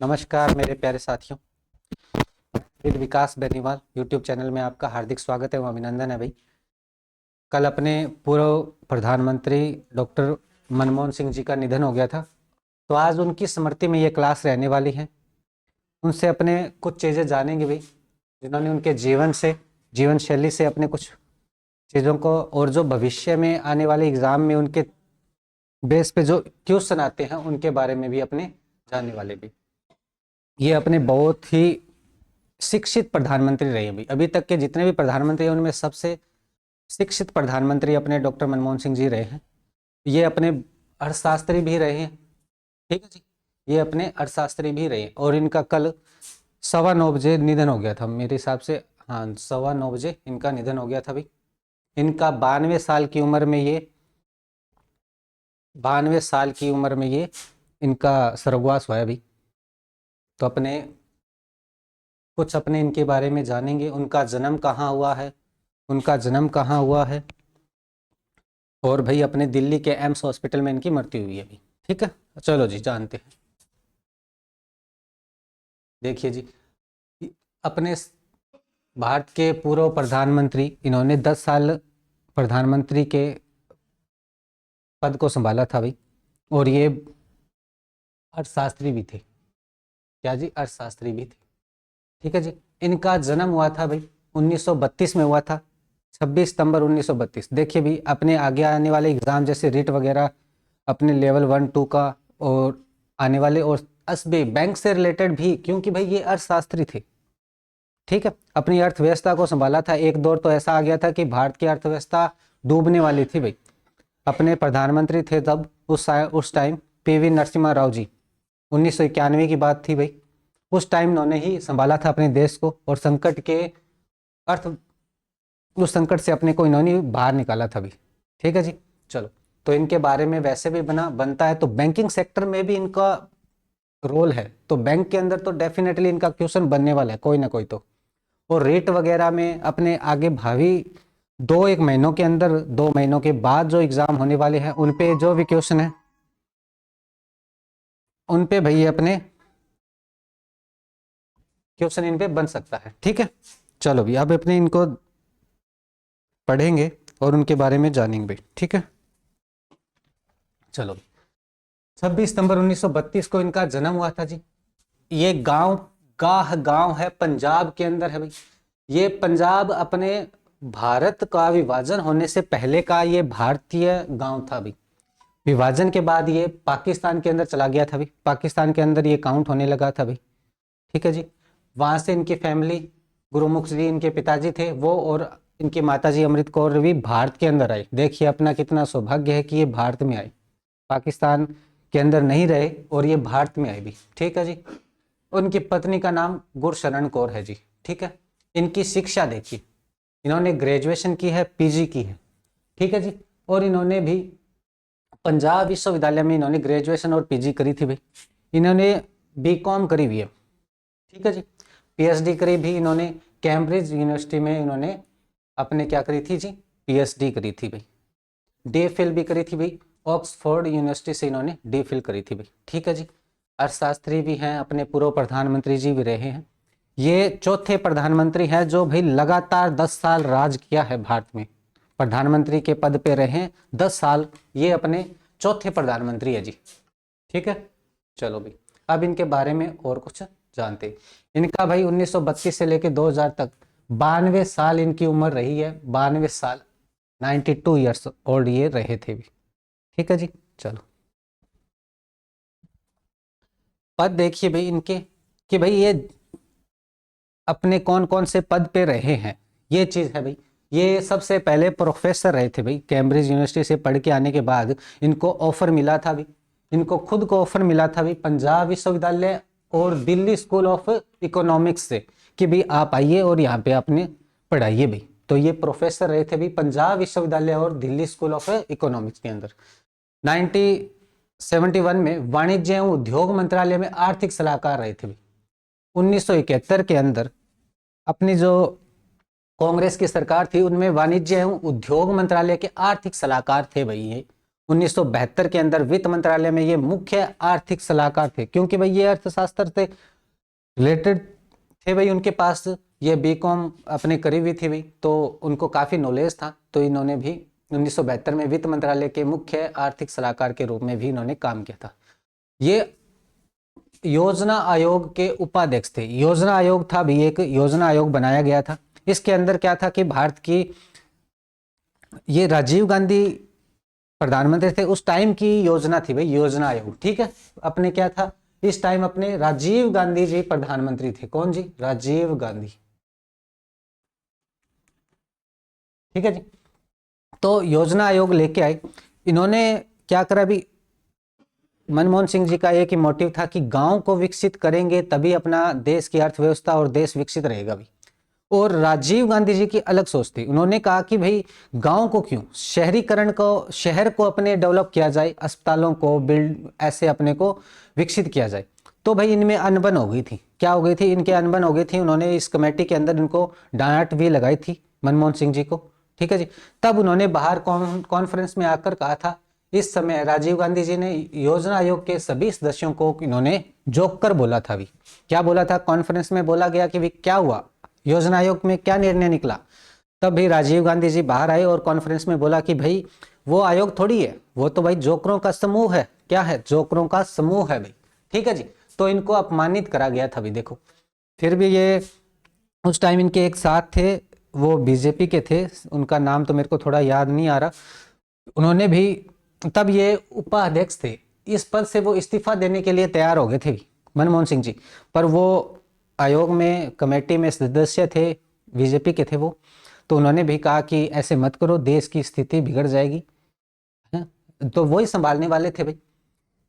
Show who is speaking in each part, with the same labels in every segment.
Speaker 1: नमस्कार मेरे प्यारे साथियों। With Vikas Beniwal YouTube channel में आपका हार्दिक स्वागत है व अभिनंदन है भाई। कल अपने पूर्व प्रधानमंत्री डॉक्टर मनमोहन सिंह जी का निधन हो गया था, तो आज उनकी स्मृति में ये क्लास रहने वाली है। उनसे अपने कुछ चीज़ें जानेंगे भाई, जिन्होंने उनके जीवन शैली से अपने कुछ चीज़ों को, और जो भविष्य में आने वाले एग्ज़ाम में उनके बेस पे जो क्वेश्चन आते हैं उनके बारे में भी अपने जानने वाले भी। ये अपने बहुत ही शिक्षित प्रधानमंत्री रहे हैं भाई। अभी तक के जितने भी प्रधानमंत्री हैं उनमें सबसे शिक्षित प्रधानमंत्री अपने डॉक्टर मनमोहन सिंह जी रहे हैं। ये अपने अर्थशास्त्री भी रहे हैं, ठीक है जी। ये अपने अर्थशास्त्री भी रहे हैं और इनका कल 9:15 निधन हो गया था मेरे हिसाब से। हाँ, 9:15 इनका निधन हो गया था भाई। इनका 92 साल की उम्र में ये इनका स्वर्गवास हुआ है भाई। तो अपने इनके बारे में जानेंगे। उनका जन्म कहाँ हुआ है और भाई अपने दिल्ली के एम्स हॉस्पिटल में इनकी मृत्यु हुई है भाई। ठीक है, चलो जी जानते हैं। देखिए जी, अपने भारत के पूर्व प्रधानमंत्री, इन्होंने 10 साल प्रधानमंत्री के पद को संभाला था भाई। और ये अर्थशास्त्री भी थे। क्या जी? अर्थशास्त्री भी थे। ठीक है जी। इनका जन्म हुआ था भाई 1932 में हुआ था, 26 सितंबर 1932। देखिए भी, अपने आगे आने वाले एग्जाम जैसे रिट वगैरह अपने लेवल 1-2 का और आने वाले, और एसबी बैंक से रिलेटेड भी, क्योंकि भाई ये अर्थशास्त्री थे। ठीक है, अपनी अर्थव्यवस्था को संभाला था। एक दौर तो ऐसा आ गया था कि भारत की अर्थव्यवस्था डूबने वाली थी भाई। अपने प्रधानमंत्री थे तब उस टाइम पीवी नरसिम्हा राव जी। 1991 की बात थी भाई। उस टाइम उन्होंने ही संभाला था अपने देश को, और अर्थ उस संकट से अपने को इन्होंने बाहर निकाला था भी। ठीक है जी। चलो, तो इनके बारे में वैसे भी बनता है, तो बैंकिंग सेक्टर में भी इनका रोल है, तो बैंक के अंदर तो डेफिनेटली इनका क्वेश्चन बनने वाला है कोई ना कोई तो। और रेट वगैरह में अपने आगे भावी 2-1 महीनों के अंदर, 2 महीनों के बाद जो एग्जाम होने वाले हैं उन पे जो भी क्वेश्चन है उन पे भाई अपने क्वेश्चन इन पे बन सकता है। ठीक है, चलो भी अब अपने इनको पढ़ेंगे और उनके बारे में जानेंगे भाई। ठीक है, चलो। 26 सितंबर 1932 को इनका जन्म हुआ था जी। ये गांव है, पंजाब के अंदर है भाई। ये पंजाब अपने भारत का विभाजन होने से पहले का ये भारतीय गांव था भाई। विभाजन के बाद ये पाकिस्तान के अंदर चला गया था भाई। पाकिस्तान के अंदर ये काउंट होने लगा था भाई। ठीक है जी। वहां से इनकी फैमिली, गुरुमुख जी इनके पिताजी थे वो, और इनकी माताजी अमृत कौर भी भारत के अंदर आई। देखिए अपना कितना सौभाग्य है कि ये भारत में आए, पाकिस्तान के अंदर नहीं रहे और ये भारत में आए भी। ठीक है जी। उनकी पत्नी का नाम गुरशरण कौर है जी। ठीक है। इनकी शिक्षा देखिए, इन्होंने ग्रेजुएशन की है, पीजी की है। ठीक है जी। और इन्होंने भी पंजाब विश्वविद्यालय में इन्होंने ग्रेजुएशन और पीजी करी थी भाई। इन्होंने बीकॉम करी हुई है। ठीक है जी। पीएचडी करी भी इन्होंने कैम्ब्रिज यूनिवर्सिटी में, इन्होंने अपने क्या करी थी जी, पीएचडी करी थी भाई। डीफिल भी करी थी भाई, ऑक्सफोर्ड यूनिवर्सिटी से इन्होंने डीफिल करी थी भाई। ठीक है जी। अर्थशास्त्री भी हैं, अपने पूर्व प्रधानमंत्री जी भी रहे हैं। ये चौथे प्रधानमंत्री हैं जो भाई लगातार 10 साल राज किया है भारत में, प्रधानमंत्री के पद पे रहे 10 साल। ये अपने चौथे प्रधानमंत्री है जी। ठीक है, चलो भाई अब इनके बारे में और कुछ जानते। इनका भाई 1932 से लेकर 2000 तक 92 साल इनकी उम्र रही है। 92 साल, 92 ईयर्स ओल्ड ये रहे थे भी। ठीक है जी। चलो, पद देखिए भाई इनके, कि भाई ये अपने कौन कौन से पद पे रहे हैं, ये चीज है भाई। ये सबसे पहले प्रोफेसर रहे थे भाई। कैम्ब्रिज यूनिवर्सिटी से पढ़ के आने के बाद इनको ऑफर मिला था भाई, इनको खुद को ऑफर मिला था भाई पंजाब विश्वविद्यालय और दिल्ली स्कूल ऑफ इकोनॉमिक्स से, कि भाई आप आइए और यहाँ पे आपने पढ़ाइए भाई। तो ये प्रोफेसर रहे थे भाई पंजाब विश्वविद्यालय और दिल्ली स्कूल ऑफ इकोनॉमिक्स के अंदर। 1971 में वाणिज्य एवं उद्योग मंत्रालय में आर्थिक सलाहकार रहे थे भाई। 1971 के अंदर अपनी जो कांग्रेस की सरकार थी उनमें वाणिज्य एवं उद्योग मंत्रालय के आर्थिक सलाहकार थे भाई ये 1972 के अंदर वित्त मंत्रालय में ये मुख्य आर्थिक सलाहकार थे, क्योंकि भाई ये अर्थशास्त्र से रिलेटेड थे भाई, उनके पास ये बीकॉम अपने करी हुई थी भाई, तो उनको काफ़ी नॉलेज था। तो इन्होंने भी 1972 में वित्त मंत्रालय के मुख्य आर्थिक सलाहकार के रूप में भी इन्होंने काम किया था। ये योजना आयोग के उपाध्यक्ष थे। योजना आयोग था भी, एक योजना आयोग बनाया गया था। इसके अंदर क्या था कि भारत की, ये राजीव गांधी प्रधानमंत्री थे उस टाइम की योजना थी भाई, योजना आयोग, ठीक है। अपने क्या था इस टाइम, अपने राजीव गांधी जी प्रधानमंत्री थे। कौन जी? राजीव गांधी, ठीक है जी। तो योजना आयोग लेके आए। इन्होंने क्या करा भी, मनमोहन सिंह जी का एक ही मोटिव था कि गांव को विकसित करेंगे तभी अपना देश की अर्थव्यवस्था और देश विकसित रहेगा भी। और राजीव गांधी जी की अलग सोच थी। उन्होंने कहा कि भाई गांव को क्यों, शहरीकरण को, शहर को अपने डेवलप किया जाए, अस्पतालों को बिल्ड ऐसे अपने को विकसित किया जाए। तो भाई इनमें अनबन हो गई थी। क्या हो गई थी? इनके अनबन हो गई थी। उन्होंने इस कमेटी के अंदर इनको डांट भी लगाई थी मनमोहन सिंह जी को, ठीक है जी। तब उन्होंने बाहर कॉन्फ्रेंस में आकर कहा था, इस समय राजीव गांधी जी ने योजना आयोग के सभी सदस्यों को इन्होंने जोक कर बोला था भी। क्या बोला था? कॉन्फ्रेंस में बोला गया कि भाई क्या हुआ, योजना आयोग में क्या निर्णय निकला। तब भी राजीव गांधी जी बाहर आए और कॉन्फ्रेंस में बोला कि भाई वो आयोग थोड़ी है, वो तो भाई जोकरों का समूह है। क्या है? जोकरों का समूह है भाई, ठीक है जी। तो इनको अपमानित करा गया था भी। देखो फिर भी ये उस टाइम इनके एक साथ थे, वो बीजेपी के थे, उनका नाम तो मेरे को थोड़ा याद नहीं आ रहा। उन्होंने भी, तब ये उपाध्यक्ष थे, इस पद से वो इस्तीफा देने के लिए तैयार हो गए थे भी मनमोहन सिंह जी, पर वो आयोग में कमेटी में सदस्य थे, बीजेपी के थे वो। तो उन्होंने भी कहा कि ऐसे मत करो, देश की स्थिति बिगड़ जाएगी, है? तो वही संभालने वाले थे भाई।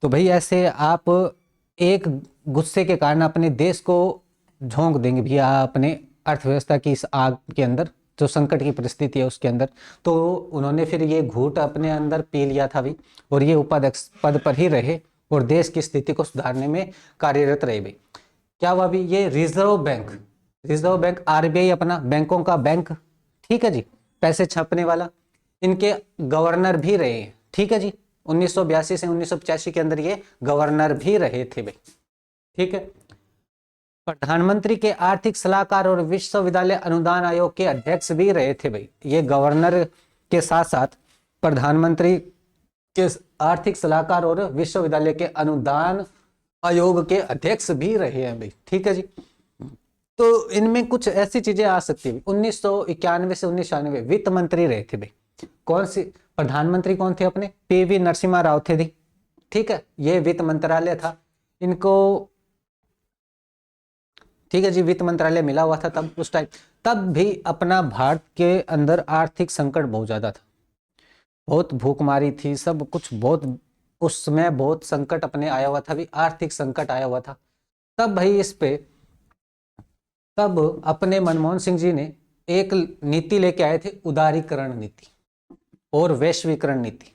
Speaker 1: तो भाई ऐसे आप एक गुस्से के कारण अपने देश को झोंक देंगे भैया, अपने अर्थव्यवस्था की इस आग के अंदर, जो संकट की परिस्थिति है उसके अंदर। तो उन्होंने फिर ये घूंट अपने अंदर पी लिया था भी, और ये उपाध्यक्ष पद पर ही रहे और देश की स्थिति को सुधारने में कार्यरत रहे भाई। क्या हुआ भी, ये रिजर्व बैंक आरबीआई अपना बैंकों का बैंक, ठीक है जी, पैसे छापने वाला, इनके गवर्नर भी रहे, ठीक है जी। 1982 से 1985 के अंदर ये गवर्नर भी रहे थे भाई, ठीक है। प्रधानमंत्री के आर्थिक सलाहकार और विश्वविद्यालय अनुदान आयोग के अध्यक्ष भी रहे थे भाई। ये गवर्नर के साथ साथ प्रधानमंत्री के आर्थिक सलाहकार और विश्वविद्यालय के अनुदान आयोग के अध्यक्ष भी रहे हैं भाई, ठीक है जी। तो इनमें कुछ ऐसी चीजें आ सकती है। 1991 से 1996 वित्त मंत्री रहे थे भाई। कौन सी? प्रधानमंत्री कौन थे अपने? पीवी नरसिम्हा राव थे, ठीक है। ये वित्त मंत्रालय था इनको, ठीक है जी, वित्त मंत्रालय मिला हुआ था तब उस टाइम। तब भी अपना भारत के अंदर आर्थिक संकट बहुत ज्यादा था, बहुत भूखमारी थी, सब कुछ बहुत, उस समय बहुत संकट अपने आया हुआ था भी, आर्थिक संकट आया हुआ था। तब भाई इस पे, तब अपने मनमोहन सिंह जी ने एक नीति लेके आए थे, उदारीकरण नीति और वैश्वीकरण नीति,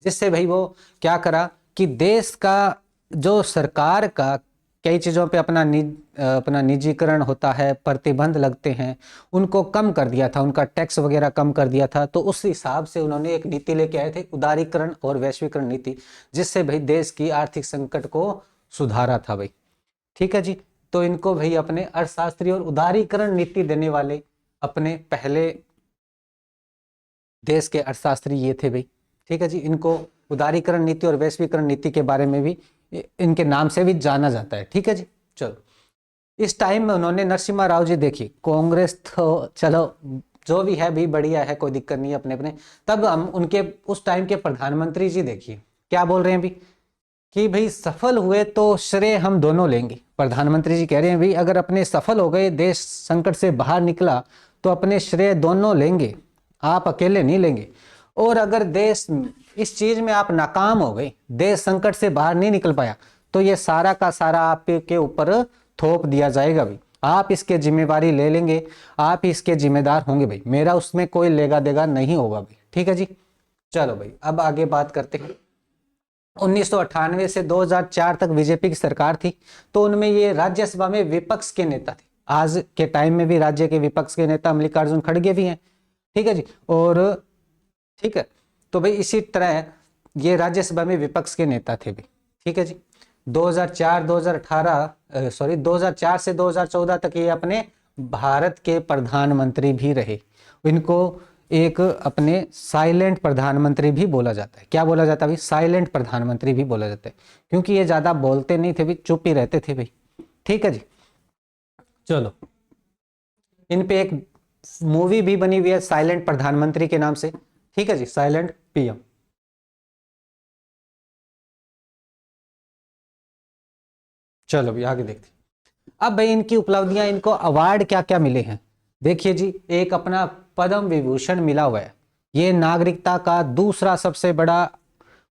Speaker 1: जिससे भाई वो क्या करा कि देश का, जो सरकार का कई चीजों पे अपना निजीकरण होता है, प्रतिबंध लगते हैं, उनको कम कर दिया था, उनका टैक्स वगैरह कम कर दिया था। तो उस हिसाब से उन्होंने एक नीति लेके आए थे, उदारीकरण और वैश्वीकरण नीति, जिससे भाई देश की आर्थिक संकट को सुधारा था भाई, ठीक है जी। तो इनको भाई अपने अर्थशास्त्री और उदारीकरण नीति देने वाले अपने पहले देश के अर्थशास्त्री ये थे भाई, ठीक है जी। इनको उदारीकरण नीति और वैश्वीकरण नीति के बारे में भी इनके नाम से भी जाना जाता है, ठीक है जी। चलो, इस टाइम में उन्होंने, नरसिम्हा राव जी देखिए, कांग्रेस तो चलो जो भी है भी बढ़िया है, कोई दिक्कत नहीं है अपने अपने। तब हम उनके उस टाइम के प्रधानमंत्री जी देखिए क्या बोल रहे हैं भी, कि भाई सफल हुए तो श्रेय हम दोनों लेंगे। प्रधानमंत्री जी कह रहे हैं भाई अगर अपने सफल हो गए, देश संकट से बाहर निकला, तो अपने श्रेय दोनों लेंगे, आप अकेले नहीं लेंगे। और अगर देश इस चीज में आप नाकाम हो गए, देश संकट से बाहर नहीं निकल पाया, तो ये सारा का सारा आपके ऊपर थोप दिया जाएगा भाई, आप इसके जिम्मेवारी ले लेंगे, आप इसके जिम्मेदार होंगे भाई, मेरा उसमें कोई लेगा देगा नहीं होगा भाई, ठीक है जी। चलो भाई अब आगे बात करते हैं। 1998 से 2004 तक बीजेपी की सरकार थी, तो उनमें ये राज्यसभा में विपक्ष के नेता थे। आज के टाइम में भी राज्य के विपक्ष के नेता मल्लिकार्जुन खड़गे भी हैं, ठीक है जी। और ठीक है, तो भाई इसी तरह ये राज्यसभा में विपक्ष के नेता थे भी, ठीक है जी। 2004 से 2014 तक ये अपने भारत के प्रधानमंत्री भी रहे। इनको एक अपने साइलेंट प्रधानमंत्री भी बोला जाता है। क्या बोला जाता है भाई? साइलेंट प्रधानमंत्री भी बोला जाता है, क्योंकि ये ज्यादा बोलते नहीं थे भाई, चुप ही रहते थे भाई, ठीक है जी। चलो, इन पे एक मूवी भी बनी हुई है साइलेंट प्रधानमंत्री के नाम से, ठीक है जी, साइलेंट पीएम। चलो भी आगे देखते हैं। अब भाई इनकी उपलब्धियां, इनको अवार्ड क्या क्या मिले हैं, देखिए जी। एक अपना पद्म विभूषण मिला हुआ है, ये नागरिकता का दूसरा सबसे बड़ा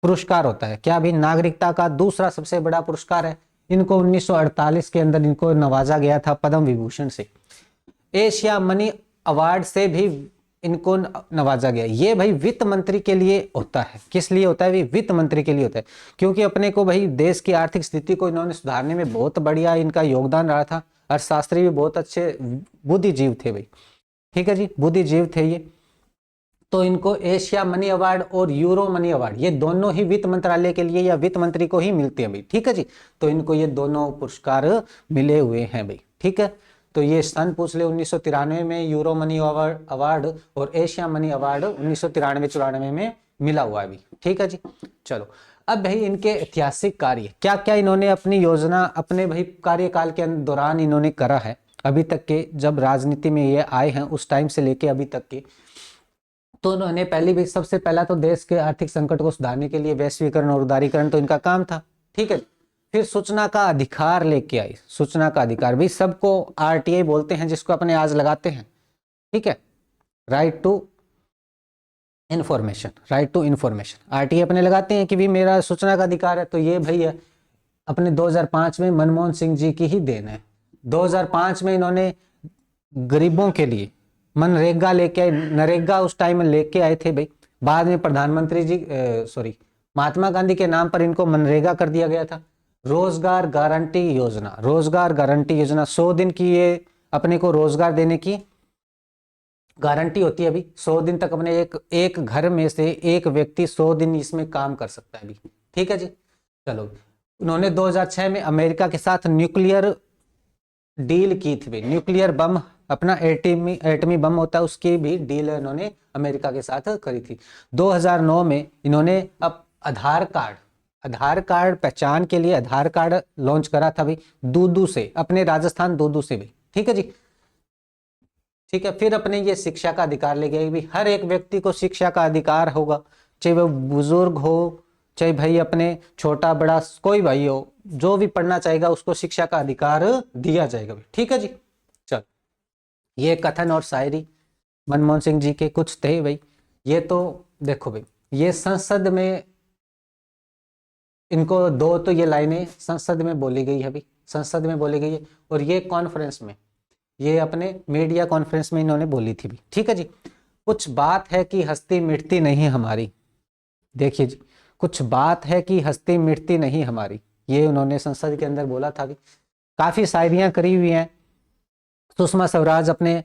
Speaker 1: पुरस्कार होता है। क्या भी? नागरिकता का दूसरा सबसे बड़ा पुरस्कार है। इनको 1948 के अंदर इनको नवाजा गया था पद्म विभूषण से। एशिया मनी अवार्ड से भी इनको नवाजा गया। ये भाई वित्त मंत्री के लिए होता है। किस लिए होता है भाई? वित्त मंत्री के लिए होता है, क्योंकि अपने को भाई देश की आर्थिक स्थिति को इन्होंने सुधारने में बहुत बढ़िया इनका योगदान रहा था। अर्थशास्त्री भी बहुत अच्छे बुद्धिजीव थे भाई, ठीक है जी, बुद्धिजीव थे ये। तो इनको एशिया मनी अवार्ड और यूरो मनी अवार्ड, ये दोनों ही वित्त मंत्रालय के लिए या वित्त मंत्री को ही मिलते हैं भाई, ठीक है जी। तो इनको ये दोनों पुरस्कार मिले हुए हैं भाई, ठीक है। तो ये सन पूछ ले 1993 में यूरो मनी अवार्ड और एशिया मनी अवार्ड 1993-94 में मिला हुआ है भाई, ठीक है जी। चलो, अब भाई इनके ऐतिहासिक कार्य क्या क्या इन्होंने अपनी योजना अपने भाई कार्यकाल के दौरान इन्होंने करा है अभी तक के, जब राजनीति में ये आए हैं उस टाइम से लेके अभी तक के। तो उन्होंने पहली भी सबसे पहला तो देश के आर्थिक संकट को सुधारने के लिए वैश्वीकरण और उदारीकरण तो इनका काम था, ठीक है। फिर सूचना का अधिकार लेके आई। सूचना का अधिकार भी सबको आरटीआई बोलते हैं, जिसको अपने आज लगाते हैं, ठीक है, right to information. Right to information RTI अपने लगाते हैं कि भी मेरा सूचना का अधिकार है। तो ये भैया अपने 2005 में मनमोहन सिंह जी की ही देन है। 2005 में इन्होंने गरीबों के लिए मनरेगा लेके आए, नरेगा उस टाइम में लेके आए थे भाई। बाद में प्रधानमंत्री जी महात्मा गांधी के नाम पर इनको मनरेगा कर दिया गया था। रोजगार गारंटी योजना, रोजगार गारंटी योजना 100 दिन की, ये अपने को रोजगार देने की गारंटी होती है अभी। 100 दिन तक अपने एक घर में से एक व्यक्ति 100 दिन इसमें काम कर सकता है अभी, ठीक है जी। चलो, उन्होंने 2006 में अमेरिका के साथ न्यूक्लियर डील की थी भाई। न्यूक्लियर बम अपना एटमी बम होता है, उसकी भी डील इन्होंने अमेरिका के साथ करी थी। 2009 में इन्होंने अब आधार कार्ड पहचान के लिए आधार कार्ड लॉन्च करा था भाई, दूदू से, अपने राजस्थान दूदू से भाई, ठीक है जी, ठीक है। फिर अपने ये शिक्षा का अधिकार ले गए भी, हर एक व्यक्ति को शिक्षा का अधिकार होगा, चाहे वो बुजुर्ग हो, चाहे भाई अपने छोटा बड़ा कोई भाई हो, जो भी पढ़ना चाहेगा उसको शिक्षा का अधिकार दिया जाएगा भाई, ठीक है जी। चल, ये कथन और शायरी मनमोहन सिंह जी के कुछ थे भाई। ये तो देखो भाई, ये संसद में इनको दो तो ये लाइनें संसद में बोली गई है भाई, संसद में बोली गई है। और ये कॉन्फ्रेंस में, ये अपने मीडिया कॉन्फ्रेंस में इन्होंने बोली थी भी, ठीक है जी। कुछ बात है कि हस्ती मिटती नहीं हमारी, देखिए जी, कुछ बात है कि हस्ती मिटती नहीं हमारी, ये उन्होंने संसद के अंदर बोला था भी। काफी शायरियां करी हुई हैं। सुषमा स्वराज अपने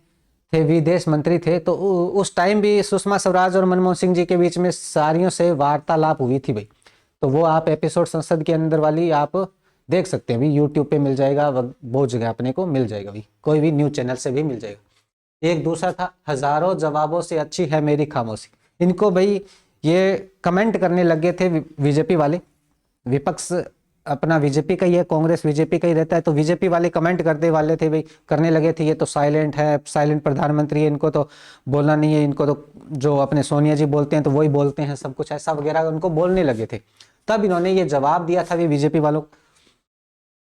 Speaker 1: थे विदेश मंत्री थे, तो उस टाइम भी सुषमा स्वराज और मनमोहन सिंह जी के बीच में सारियों से वार्तालाप हुई थी भाई। तो वो आप एपिसोड संसद के अंदर वाली आप देख सकते हैं भी, यूट्यूब पे मिल जाएगा, बहुत जगह अपने को मिल जाएगा भी, कोई भी न्यूज चैनल से भी मिल जाएगा। एक दूसरा था, हजारों जवाबों से अच्छी है मेरी खामोशी। इनको भाई ये कमेंट करने लगे थे बीजेपी वाले, विपक्ष अपना बीजेपी का ही है, कांग्रेस बीजेपी का ही रहता है, तो बीजेपी वाले कमेंट करने वाले थे भाई, करने लगे थे ये तो साइलेंट है, साइलेंट प्रधानमंत्री है, इनको तो बोलना नहीं है, इनको तो जो अपने सोनिया जी बोलते हैं तो वही बोलते हैं सब कुछ, ऐसा वगैरह उनको बोलने लगे थे। तब इन्होंने ये जवाब दिया था बीजेपी वालों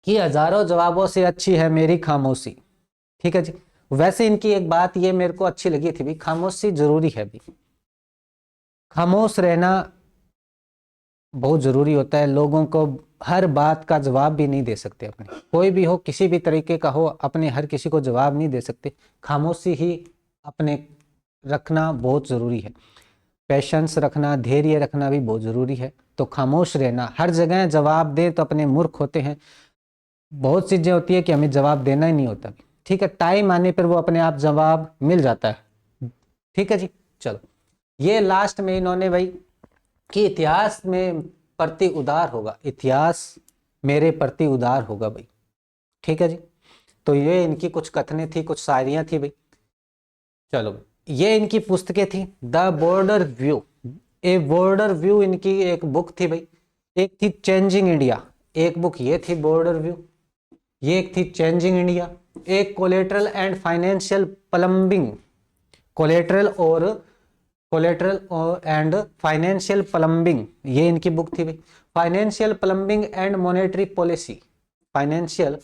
Speaker 1: कि हजारों जवाबों से अच्छी है मेरी खामोशी, ठीक है जी। वैसे इनकी एक बात ये मेरे को अच्छी लगी थी भी, खामोशी जरूरी है भी, खामोश रहना बहुत जरूरी होता है। लोगों को हर बात का जवाब भी नहीं दे सकते, अपने कोई भी हो, किसी भी तरीके का हो, अपने हर किसी को जवाब नहीं दे सकते। खामोशी ही अपने रखना बहुत जरूरी है, पेशेंस रखना, धैर्य रखना भी बहुत जरूरी है। तो खामोश रहना, हर जगह जवाब दे तो अपने मूर्ख होते हैं। बहुत चीजें होती है कि हमें जवाब देना ही नहीं होता, ठीक है, टाइम आने पर वो अपने आप जवाब मिल जाता है, ठीक है जी। चलो, ये लास्ट में इन्होंने भाई कि इतिहास में प्रति उदार होगा, इतिहास मेरे प्रति उदार होगा भाई। ठीक है जी। तो ये इनकी कुछ कथनें थी, कुछ शायरियां थी भाई। चलो, ये इनकी पुस्तकें थी। The border view, A border view इनकी एक बुक थी भाई। एक थी चेंजिंग इंडिया, एक बुक ये थी बॉर्डर व्यू, ये एक थी चेंजिंग इंडिया। एक collateral and financial plumbing, collateral और कोलेटरल एंड फाइनेंशियल प्लम्बिंग, ये इनकी बुक थी भाई। Financial plumbing and monetary policy, financial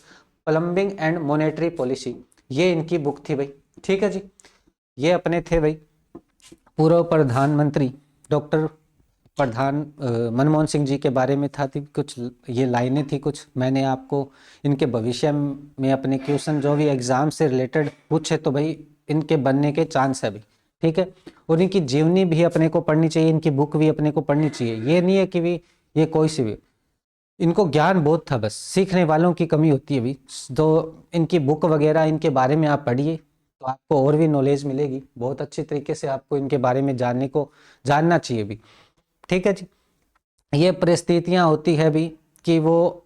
Speaker 1: plumbing and monetary policy, ये इनकी बुक थी भाई। ठीक है जी। ये अपने थे भाई पूर्व प्रधानमंत्री डॉक्टर मनमोहन सिंह जी के बारे में था। थी कुछ ये लाइनें थी, कुछ मैंने आपको इनके भविष्य में अपने क्वेश्चन जो भी एग्जाम से रिलेटेड पूछे तो भाई इनके बनने के चांस है भाई। ठीक है। और इनकी जीवनी भी अपने को पढ़नी चाहिए, इनकी बुक भी अपने को पढ़नी चाहिए। ये नहीं है कि भी ये कोई सी भी, इनको ज्ञान बहुत था, बस सीखने वालों की कमी होती है भी। तो इनकी बुक वगैरह इनके बारे में आप पढ़िए तो आपको और भी नॉलेज मिलेगी, बहुत अच्छी तरीके से आपको इनके बारे में जानना चाहिए भी। ठीक है जी। ये परिस्थितियां होती है भी कि वो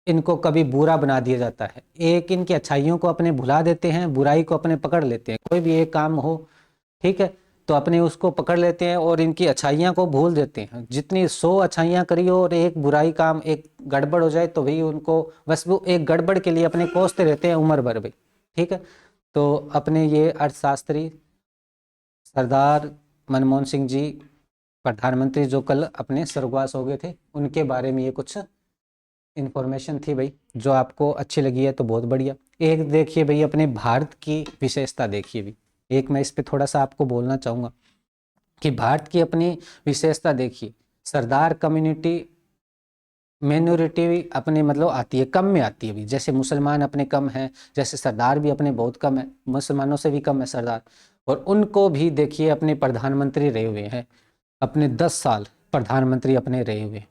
Speaker 1: इनको कभी बुरा बना दिया जाता है, एक इनकी अच्छाइयों को अपने भुला देते हैं, बुराई को अपने पकड़ लेते हैं। कोई भी एक काम हो, ठीक है, तो अपने उसको पकड़ लेते हैं और इनकी अच्छाइयाँ को भूल देते हैं। जितनी 100 अच्छाइयाँ करी हो और एक बुराई काम, एक गड़बड़ हो जाए तो भाई उनको बस वो एक गड़बड़ के लिए अपने कोसते रहते हैं उम्र भर भाई। ठीक है। तो अपने ये अर्थशास्त्री सरदार मनमोहन सिंह जी प्रधानमंत्री जो कल अपने स्वर्गवास हो गए थे, उनके बारे में ये कुछ इन्फॉर्मेशन थी भाई। जो आपको अच्छी लगी है तो बहुत बढ़िया। एक देखिए भाई अपने भारत की विशेषता देखिए भी, एक मैं इस पे थोड़ा सा आपको बोलना चाहूँगा कि भारत की अपनी विशेषता देखिए। सरदार कम्युनिटी मिनोरिटी अपने मतलब आती है, कम में आती है भी। जैसे मुसलमान अपने कम हैं, जैसे सरदार भी अपने बहुत कम है, मुसलमानों से भी कम है सरदार। और उनको भी देखिए अपने प्रधानमंत्री रहे हुए हैं, अपने 10 साल प्रधानमंत्री अपने रहे हुए।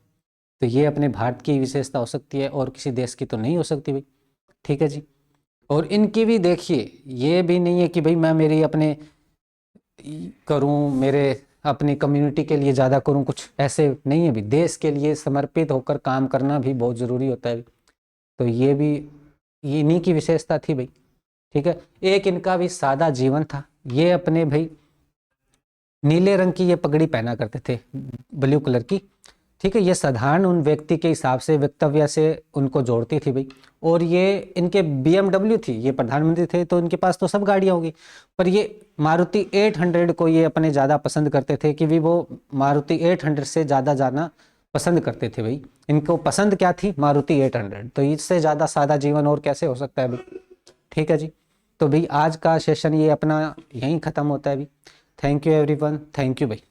Speaker 1: तो ये अपने भारत की विशेषता हो सकती है और किसी देश की तो नहीं हो सकती भाई। ठीक है जी। और इनकी भी देखिए, ये भी नहीं है कि भाई मैं मेरी अपने करूं, मेरे अपनी कम्युनिटी के लिए ज़्यादा करूं, कुछ ऐसे नहीं है भी। देश के लिए समर्पित होकर काम करना भी बहुत ज़रूरी होता है। तो ये भी ये इन्हीं की विशेषता थी भाई। ठीक है। एक इनका भी सादा जीवन था। ये अपने भाई नीले रंग की ये पगड़ी पहना करते थे, ब्लू कलर की। ठीक है। ये साधारण उन व्यक्ति के हिसाब से वक्तव्य से उनको जोड़ती थी भाई। और ये इनके BMW थी, ये प्रधानमंत्री थे तो इनके पास तो सब गाड़ियां होगी, पर ये मारुति 800 को ये अपने ज़्यादा पसंद करते थे कि भी वो मारुति 800 से ज़्यादा जाना पसंद करते थे भाई। इनको पसंद क्या थी? मारुति 800। तो इससे ज़्यादा सादा जीवन और कैसे हो सकता है भाई। ठीक है जी। तो भाई आज का सेशन ये अपना यहीं ख़त्म होता है भाई। Thank you everyone, thank you भाई।